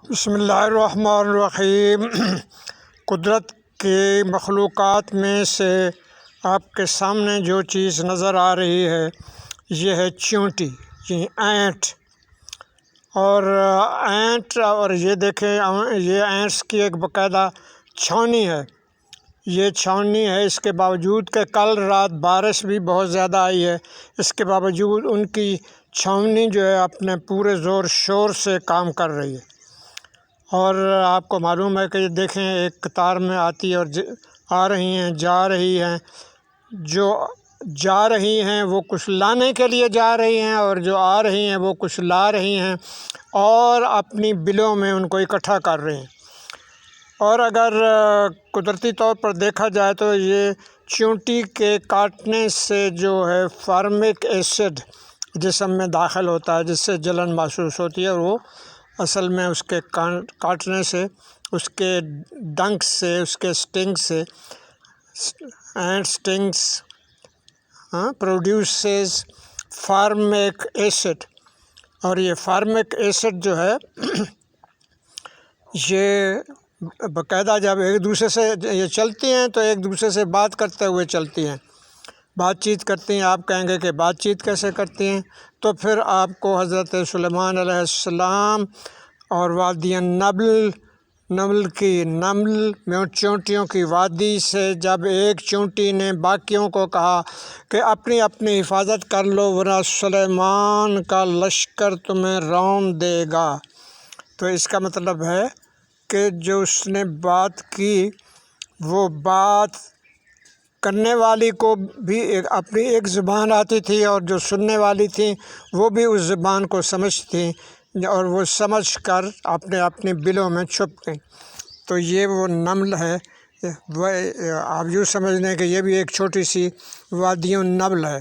بسم اللہ الرحمن الرحیم۔ قدرت کے مخلوقات میں سے آپ کے سامنے جو چیز نظر آ رہی ہے یہ ہے چیونٹی، یہ اینٹ۔ اور یہ دیکھیں، یہ اینٹس کی ایک باقاعدہ چھاؤنی ہے۔ یہ چھاؤنی ہے، اس کے باوجود کہ کل رات بارش بھی بہت زیادہ آئی ہے، اس کے باوجود ان کی چھاؤنی جو ہے اپنے پورے زور شور سے کام کر رہی ہے۔ اور آپ کو معلوم ہے کہ یہ دیکھیں، ایک قطار میں آتی ہے اور آ رہی ہیں، جا رہی ہیں۔ جو جا رہی ہیں وہ کچھ لانے کے لیے جا رہی ہیں، اور جو آ رہی ہیں وہ کچھ لا رہی ہیں اور اپنی بلوں میں ان کو اکٹھا کر رہی ہیں۔ اور اگر قدرتی طور پر دیکھا جائے تو یہ چیونٹی کے کاٹنے سے جو ہے فارمک ایسڈ جسم میں داخل ہوتا ہے، جس سے جلن محسوس ہوتی ہے، اور وہ اصل میں اس کے کاٹنے سے، اس کے ڈنک سے، اس کے سٹنگ سے، اینٹ سٹنگس پروڈیوسز فارمک ایسڈ۔ اور یہ فارمک ایسڈ جو ہے یہ باقاعدہ جب ایک دوسرے سے یہ چلتی ہیں تو ایک دوسرے سے بات کرتے ہوئے چلتی ہیں، بات چیت کرتی ہیں۔ آپ کہیں گے کہ بات چیت کیسے کرتی ہیں؟ تو پھر آپ کو حضرت سلیمان علیہ السلام اور وادی نمل میں چیونٹیوں کی وادی سے جب ایک چیونٹی نے باقیوں کو کہا کہ اپنی اپنی حفاظت کر لو ورنہ سلیمان کا لشکر تمہیں رون دے گا، تو اس کا مطلب ہے کہ جو اس نے بات کی وہ بات کرنے والی کو بھی اپنی ایک زبان آتی تھی، اور جو سننے والی تھیں وہ بھی اس زبان کو سمجھتی تھیں، اور وہ سمجھ کر اپنے بلوں میں چھپ گئیں۔ تو یہ وہ نمل ہے، وہ آپ یوں سمجھ لیں کہ یہ بھی ایک چھوٹی سی وادی النمل ہے۔